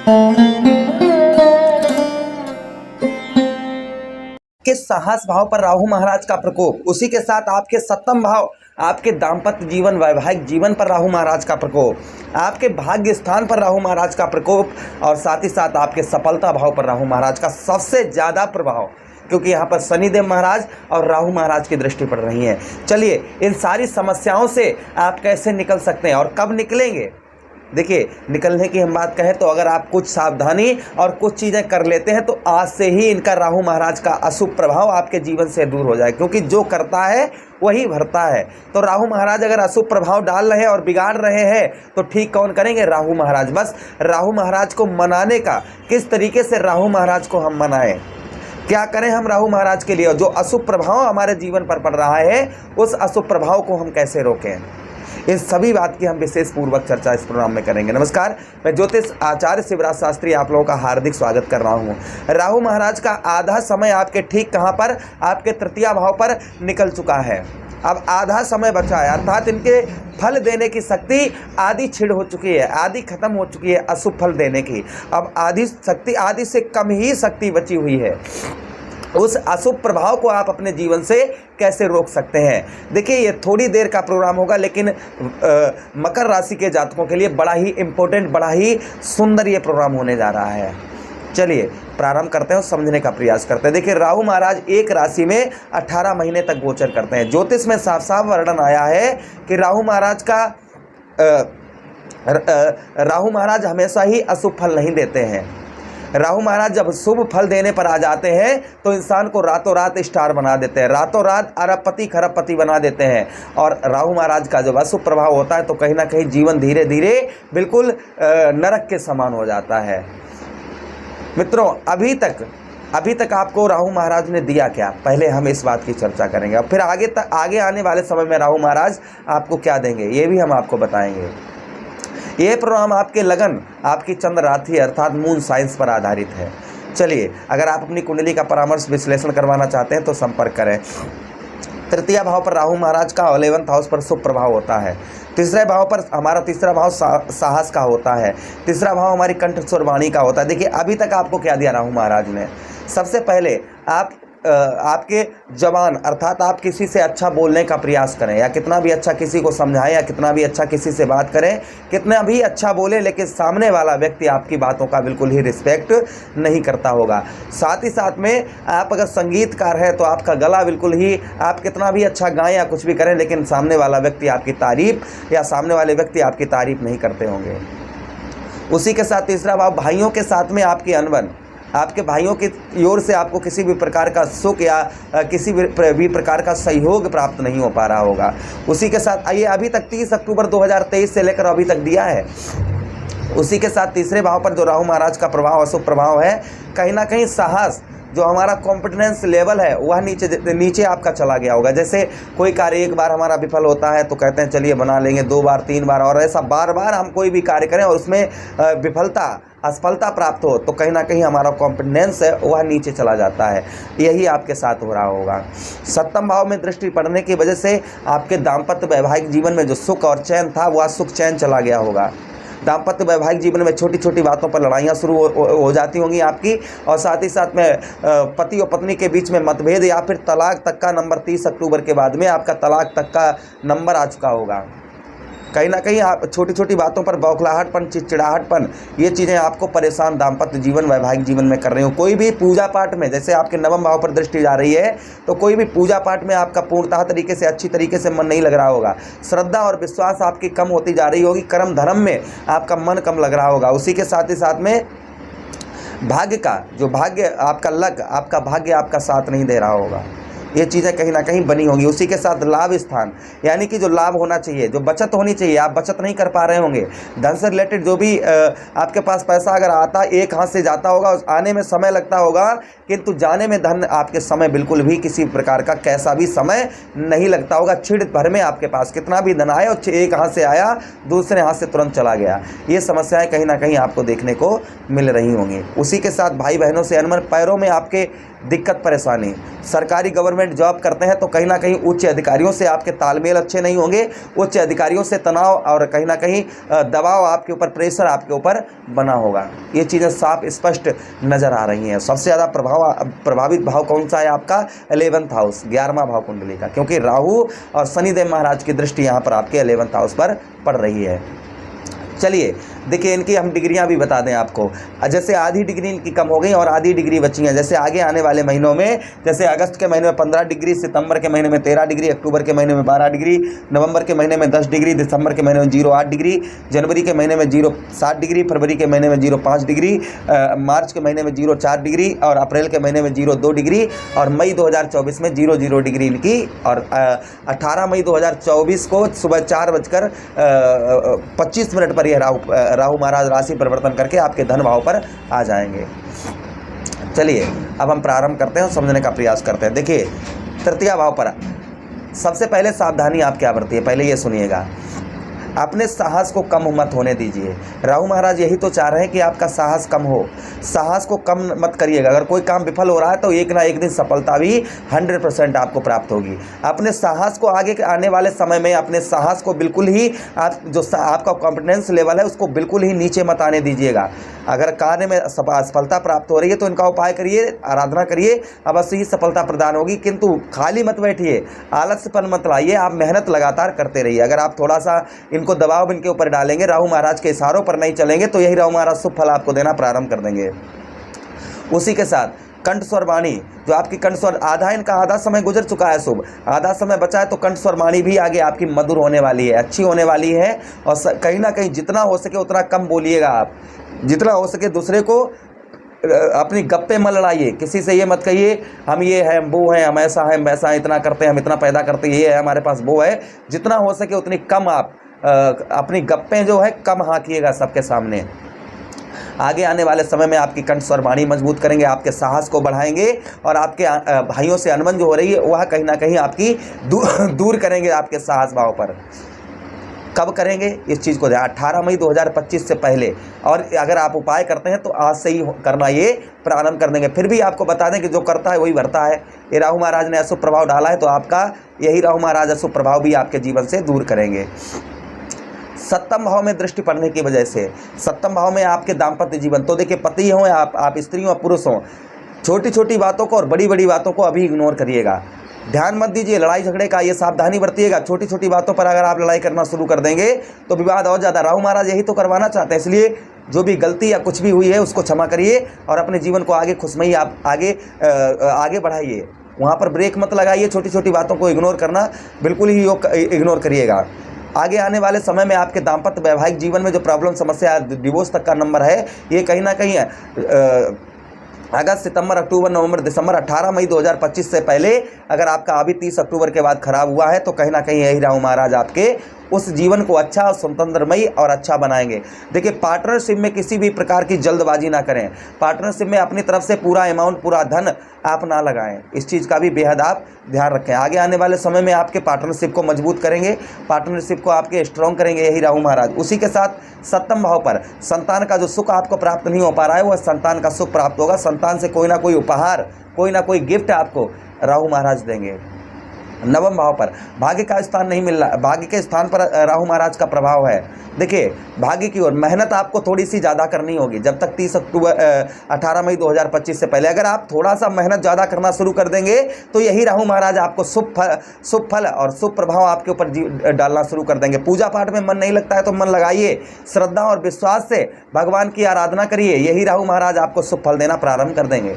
के साहस भाव पर राहु महाराज का प्रकोप, उसी के साथ आपके सप्तम भाव आपके दाम्पत्य जीवन वैवाहिक जीवन पर राहु महाराज का प्रकोप, आपके भाग्य स्थान पर राहु महाराज का प्रकोप और साथ ही साथ आपके सफलता भाव पर राहु महाराज का सबसे ज़्यादा प्रभाव, क्योंकि यहाँ पर शनिदेव महाराज और राहु महाराज की दृष्टि पड़ रही है। चलिए इन सारी समस्याओं से आप कैसे निकल सकते हैं और कब निकलेंगे। देखिए, निकलने की हम बात कहें तो अगर आप कुछ सावधानी और कुछ चीज़ें कर लेते हैं तो आज से ही इनका राहु महाराज का अशुभ प्रभाव आपके जीवन से दूर हो जाए, क्योंकि जो करता है वही भरता है। तो राहु महाराज अगर अशुभ प्रभाव डाल रहे हैं और बिगाड़ रहे हैं तो ठीक कौन करेंगे? राहु महाराज। बस राहु महाराज को मनाने का, किस तरीके से राहु महाराज को हम मनाएं, क्या करें हम राहु महाराज के लिए, जो अशुभ प्रभाव हमारे जीवन पर पड़ रहा है उस अशुभ प्रभाव को हम कैसे रोकें, इन सभी बात की हम विशेष पूर्वक चर्चा इस प्रोग्राम में करेंगे। नमस्कार, मैं ज्योतिष आचार्य शिवराज शास्त्री आप लोगों का हार्दिक स्वागत कर रहा हूं। राहु महाराज का आधा समय आपके ठीक कहां पर? आपके तृतीय भाव पर निकल चुका है। अब आधा समय बचा है, अर्थात इनके फल देने की शक्ति आधी छिड़ हो चुकी है, आधी खत्म हो चुकी है अशुभ फल देने की। अब आधी शक्ति, आधी से कम ही शक्ति बची हुई है। उस अशुभ प्रभाव को आप अपने जीवन से कैसे रोक सकते हैं? देखिए, ये थोड़ी देर का प्रोग्राम होगा, लेकिन मकर राशि के जातकों के लिए बड़ा ही इम्पोर्टेंट, बड़ा ही सुंदर ये प्रोग्राम होने जा रहा है। चलिए प्रारंभ करते हैं और समझने का प्रयास करते हैं। देखिए, राहु महाराज एक राशि में 18 महीने तक गोचर करते हैं। ज्योतिष में साफ साफ वर्णन आया है कि राहु महाराज हमेशा ही अशुभ फल नहीं देते हैं। राहु महाराज जब शुभ फल देने पर आ जाते हैं तो इंसान को रातों रात स्टार बना देते हैं, रातों रात अरबपति खरबपति बना देते हैं। और राहु महाराज का जब अशुभ प्रभाव होता है तो कहीं ना कहीं जीवन धीरे धीरे बिल्कुल नरक के समान हो जाता है। मित्रों, अभी तक आपको राहु महाराज ने दिया क्या, पहले हम इस बात की चर्चा करेंगे। और फिर आगे आने वाले समय में राहु महाराज आपको क्या देंगे ये भी हम आपको बताएंगे। ये प्रोग्राम आपके लगन, आपकी चंद्र राशि अर्थात मून साइंस पर आधारित है। चलिए, अगर आप अपनी कुंडली का परामर्श विश्लेषण करवाना चाहते हैं तो संपर्क करें। तृतीय भाव पर राहु महाराज का 11th हाउस पर शुभ प्रभाव होता है। तीसरे भाव पर हमारा तीसरा भाव साहस का होता है। तीसरा भाव हमारी कंठस्वर वाणी का होता है। देखिए, अभी तक आपको क्या दिया राहु महाराज ने? सबसे पहले आपके जबान अर्थात आप किसी से अच्छा बोलने का प्रयास करें, या कितना भी अच्छा किसी को समझाएं, या कितना भी अच्छा किसी से बात करें, कितना भी अच्छा बोले, लेकिन सामने वाला व्यक्ति आपकी बातों का बिल्कुल ही रिस्पेक्ट नहीं करता होगा। साथ ही साथ में आप अगर संगीतकार हैं तो आपका गला बिल्कुल ही, आप कितना भी अच्छा गाएं या कुछ भी करें, लेकिन सामने वाला व्यक्ति आपकी तारीफ या सामने वाले व्यक्ति आपकी तारीफ नहीं करते होंगे। उसी के साथ तीसरा भाव भाइयों के साथ में आपकी अनबन, आपके भाइयों की ओर से आपको किसी भी प्रकार का सुख या किसी भी प्रकार का सहयोग प्राप्त नहीं हो पा रहा होगा। उसी के साथ आइए, अभी तक 30 अक्टूबर 2023 से लेकर अभी तक दिया है। उसी के साथ तीसरे भाव पर जो राहु महाराज का प्रभाव, अशुभ प्रभाव है, कहीं ना कहीं साहस, जो हमारा कॉम्पिटेंस लेवल है वह नीचे आपका चला गया होगा। जैसे कोई कार्य एक बार हमारा विफल होता है तो कहते हैं चलिए बना लेंगे, 2 बार 3 बार, और ऐसा बार बार हम कोई भी कार्य करें और उसमें असफलता प्राप्त हो तो कहीं ना कहीं हमारा कॉन्फिडेंस है वह नीचे चला जाता है। यही आपके साथ हो रहा होगा। सप्तम भाव में दृष्टि पड़ने की वजह से आपके दाम्पत्य वैवाहिक जीवन में जो सुख और चैन था वह सुख चैन चला गया होगा। दाम्पत्य वैवाहिक जीवन में छोटी छोटी बातों पर लड़ाइयाँ शुरू हो जाती होंगी आपकी, और साथ ही साथ में पति और पत्नी के बीच में मतभेद या फिर तलाक तक का नंबर 30 अक्टूबर के बाद में आपका तलाक तक का नंबर आ चुका होगा। कहीं ना कहीं आप छोटी छोटी बातों पर बौखलाहटपन, चिड़चिड़ाहटपन, ये चीज़ें आपको परेशान दाम्पत्य जीवन वैवाहिक जीवन में कर रही हो। कोई भी पूजा पाठ में, जैसे आपके नवम भाव पर दृष्टि जा रही है तो कोई भी पूजा पाठ में आपका पूर्णतः तरीके से अच्छी तरीके से मन नहीं लग रहा होगा। श्रद्धा और विश्वास आपकी कम होती जा रही होगी। कर्म धर्म में आपका मन कम लग रहा होगा। उसी के साथ ही साथ में भाग्य आपका लक, आपका भाग्य आपका साथ नहीं दे रहा होगा। ये चीज़ें कहीं ना कहीं बनी होंगी। उसी के साथ लाभ स्थान, यानी कि जो लाभ होना चाहिए, जो बचत होनी चाहिए, आप बचत नहीं कर पा रहे होंगे। धन से रिलेटेड जो भी आपके पास पैसा अगर आता, एक हाथ से जाता होगा, आने में समय लगता होगा, किंतु जाने में धन आपके समय बिल्कुल भी किसी प्रकार का कैसा भी समय नहीं लगता होगा। छिड़ भर में आपके पास कितना भी धन आया और एक हाथ से आया दूसरे हाथ से तुरंत चला गया। ये समस्याएं कहीं ना कहीं आपको देखने को मिल रही होंगी। उसी के साथ भाई बहनों से अनबन, पैरों में आपके दिक्कत परेशानी, सरकारी गवर्नमेंट गवर्नमेंट जॉब करते हैं तो कहीं ना कहीं उच्च अधिकारियों से आपके तालमेल अच्छे नहीं होंगे, उच्च अधिकारियों से तनाव और कहीं ना कहीं दबाव आपके ऊपर, प्रेशर आपके ऊपर बना होगा। ये चीज़ें साफ स्पष्ट नज़र आ रही हैं। सबसे ज़्यादा प्रभावित भाव कौन सा है आपका? 11th हाउस, 11वां भाव कुंडली का, क्योंकि राहु और शनिदेव महाराज की दृष्टि यहाँ पर आपके 11th हाउस पर पड़ रही है। चलिए देखिए, इनकी हम डिग्रियां भी बता दें आपको। जैसे आधी डिग्री इनकी कम हो गई और आधी डिग्री बची हैं। जैसे आगे आने वाले महीनों में, जैसे अगस्त के महीने में 15 डिग्री, सितंबर के महीने में 13 डिग्री, अक्टूबर के महीने में 12 डिग्री, नवंबर के महीने में 10 डिग्री, दिसंबर के महीने में 0.8 डिग्री, जनवरी के महीने में 0.7 डिग्री, फरवरी के महीने में 0.5 डिग्री, मार्च के महीने में 0.4 डिग्री और अप्रैल के महीने में 0.2 डिग्री और मई 2024 में 0.0 डिग्री इनकी। और 18 मई 2024 को सुबह 4:25 पर यह राहु महाराज राशि परिवर्तन करके आपके धन भाव पर आ जाएंगे। चलिए अब हम प्रारंभ करते हैं और समझने का प्रयास करते हैं। देखिए, तृतीय भाव पर सबसे पहले सावधानी आप क्या बरतिए, पहले ये सुनिएगा। अपने साहस को कम मत होने दीजिए। राहु महाराज यही तो चाह रहे हैं कि आपका साहस कम हो। साहस को कम मत करिएगा। अगर कोई काम विफल हो रहा है तो एक ना एक दिन सफलता भी 100% आपको प्राप्त होगी। अपने साहस को आगे आने वाले समय में, अपने साहस को बिल्कुल ही आपका कॉन्फिडेंस लेवल है उसको बिल्कुल ही नीचे मत आने दीजिएगा। अगर कार्य में सफलता प्राप्त हो रही है तो इनका उपाय करिए, आराधना करिए, अवश्य ही सफलता प्रदान होगी। किंतु खाली मत बैठिए, आलस्यपन मत लाइए, आप मेहनत लगातार करते रहिए। अगर आप थोड़ा सा इनको दबाव इनके ऊपर डालेंगे, राहु महाराज के इशारों पर नहीं चलेंगे, तो यही राहु महाराज शुभ फल आपको देना प्रारंभ कर देंगे। उसी के साथ कंठ स्वर वाणी, जो आपकी कंठ स्वर, आधा समय गुजर चुका है शुभ, आधा समय बचा है, तो कंठ स्वर वाणी भी आगे आपकी मधुर होने वाली है, अच्छी होने वाली है। और कहीं ना कहीं जितना हो सके उतना कम बोलिएगा आप, जितना हो सके दूसरे को अपनी गप्पे मत लड़ाइए। किसी से ये मत कहिए हम ये हैं, वो हैं, हम ऐसा है, वैसा है, इतना करते हैं, हम इतना पैदा करते हैं, ये है हमारे पास, वो है। जितना हो सके उतनी कम आप अपनी गप्पें जो है कम हाँकिएगा सबके सामने। आगे आने वाले समय में आपकी कंठ स्वर वाणी मजबूत करेंगे, आपके साहस को बढ़ाएंगे और आपके भाइयों से अनबन जो हो रही है वह कहीं ना कहीं आपकी दूर करेंगे आपके साहस भाव पर। कब करेंगे इस चीज़ को ध्यान, 18 मई 2025 से पहले। और अगर आप उपाय करते हैं तो आज से ही करना ये प्रारंभ कर देंगे। फिर भी आपको बता दें कि जो करता है वही भरता है। ये राहु महाराज ने अशुभ प्रभाव डाला है तो आपका यही राहु महाराज अशुभ प्रभाव भी आपके जीवन से दूर करेंगे। सप्तम भाव में दृष्टि पड़ने की वजह से, सप्तम भाव में आपके दाम्पत्य जीवन, तो देखिए पति हों आप स्त्री हो पुरुष हों, छोटी छोटी बातों को और बड़ी बड़ी बातों को अभी इग्नोर करिएगा, ध्यान मत दीजिए। लड़ाई झगड़े का ये सावधानी बरतिएगा। छोटी छोटी बातों पर अगर आप लड़ाई करना शुरू कर देंगे तो विवाद और ज़्यादा, राहु महाराज यही तो करवाना चाहते हैं। इसलिए जो भी गलती या कुछ भी हुई है उसको क्षमा करिए और अपने जीवन को आगे खुशमयी आप आगे बढ़ाइए। वहाँ पर ब्रेक मत लगाइए, छोटी छोटी बातों को इग्नोर करना बिल्कुल ही इग्नोर करिएगा। आगे आने वाले समय में आपके दाम्पत्य वैवाहिक जीवन में जो प्रॉब्लम, समस्या, डिवोर्स तक का नंबर है, ये कहीं ना कहीं अगस्त, सितंबर, अक्टूबर, नवंबर, दिसंबर, 18 मई 2025 से पहले अगर आपका अभी 30 अक्टूबर के बाद खराब हुआ है तो कहीं ना कहीं यही राहु महाराज आपके उस जीवन को अच्छा और स्वतंत्रमयी और अच्छा बनाएंगे। देखिए, पार्टनरशिप में किसी भी प्रकार की जल्दबाजी ना करें। पार्टनरशिप में अपनी तरफ से पूरा अमाउंट, पूरा धन आप ना लगाएं। इस चीज़ का भी बेहद आप ध्यान रखें। आगे आने वाले समय में आपके पार्टनरशिप को मजबूत करेंगे, पार्टनरशिप को आपके स्ट्रॉन्ग करेंगे यही राहु महाराज। उसी के साथ सप्तम भाव पर संतान का जो सुख आपको प्राप्त नहीं हो पा रहा है वह संतान का सुख प्राप्त होगा। संतान से कोई ना कोई उपहार, कोई ना कोई गिफ्ट आपको राहु महाराज देंगे। नवम भाव पर भाग्य का स्थान नहीं मिल रहा, भाग्य के स्थान पर राहु महाराज का प्रभाव है। देखिए, भाग्य की ओर मेहनत आपको थोड़ी सी ज़्यादा करनी होगी जब तक 18 मई 2025 से पहले। अगर आप थोड़ा सा मेहनत ज़्यादा करना शुरू कर देंगे तो यही राहु महाराज आपको शुभ फल और शुभ प्रभाव आपके ऊपर डालना शुरू कर देंगे। पूजा पाठ में मन नहीं लगता है तो मन लगाइए, श्रद्धा और विश्वास से भगवान की आराधना करिए, यही राहु महाराज आपको शुभ फल देना प्रारंभ कर देंगे।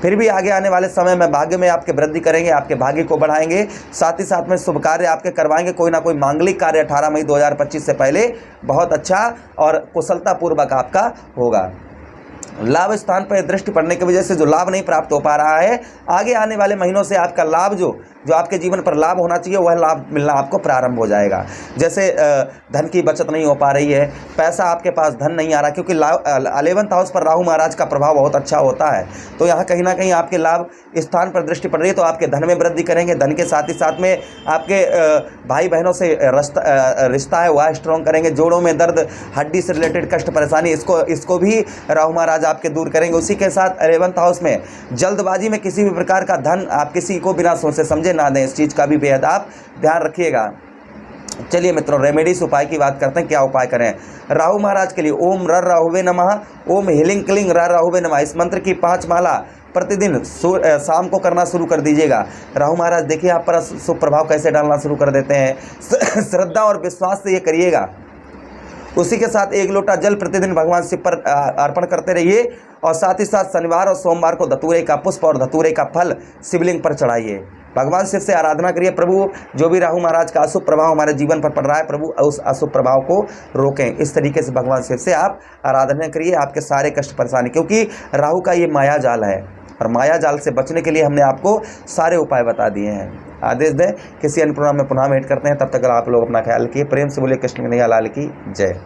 फिर भी आगे आने वाले समय में भाग्य में आपके वृद्धि करेंगे, आपके भाग्य को बढ़ाएंगे, साथ ही साथ में शुभ कार्य आपके करवाएंगे। कोई ना कोई मांगलिक कार्य 18 मई 2025 से पहले बहुत अच्छा और कुशलतापूर्वक आपका होगा। लाभ स्थान पर दृष्टि पड़ने की वजह से जो लाभ नहीं प्राप्त हो पा रहा है, आगे आने वाले महीनों से आपका लाभ जो जो आपके जीवन पर लाभ होना चाहिए वह लाभ मिलना आपको प्रारंभ हो जाएगा। जैसे धन की बचत नहीं हो पा रही है, पैसा आपके पास धन नहीं आ रहा, क्योंकि 11th हाउस पर राहु महाराज का प्रभाव बहुत अच्छा होता है। तो यहाँ कहीं ना कहीं आपके लाभ स्थान पर दृष्टि पड़ रही है, तो आपके धन में वृद्धि करेंगे। धन के साथ ही साथ में आपके भाई बहनों से रिश्ता है वह स्ट्रॉन्ग करेंगे। जोड़ों में दर्द, हड्डी से रिलेटेड कष्ट परेशानी, इसको भी राहु महाराज आपके दूर करेंगे। उसी के साथ 11th हाउस में जल्दबाजी में किसी भी प्रकार का धन आप किसी को बिना सोचे समझे ना दें, इस चीज़ का भी बेहद आप ध्यान रखिएगा। चलिए मित्रों, रेमेडीज उपाय की बात करते हैं। क्या उपाय करें राहु महाराज के लिए? ओम र राहुवे नमः, ओम हीलिंग क्लिंग र राहुवे नमः, इस मंत्र की 5 माला प्रतिदिन शाम को करना शुरू कर दीजिएगा। राहु महाराज देखिए आप पर शुभ प्रभाव कैसे डालना शुरू कर देते हैं। श्रद्धा और विश्वास से ये करिएगा। उसी के साथ 1 लोटा जल प्रतिदिन भगवान शिव पर अर्पण करते रहिए, और साथ ही साथ शनिवार और सोमवार को धतूरे का पुष्प और धतूरे का फल शिवलिंग पर चढ़ाइए। भगवान शिव से आराधना करिए, प्रभु जो भी राहु महाराज का अशुभ प्रभाव हमारे जीवन पर पड़ रहा है, प्रभु उस अशुभ प्रभाव को रोकें। इस तरीके से भगवान शिव से आप आराधना करिए, आपके सारे कष्ट परेशानी, क्योंकि राहु का ये माया जाल है, और माया जाल से बचने के लिए हमने आपको सारे उपाय बता दिए हैं। आदेश दें, किसी अन्य प्रोग्राम में पुनः भेंट करते हैं। तब तक आप लोग अपना ख्याल रखिए। प्रेम से बोलिए कृष्ण कन्हैया लाल की जय।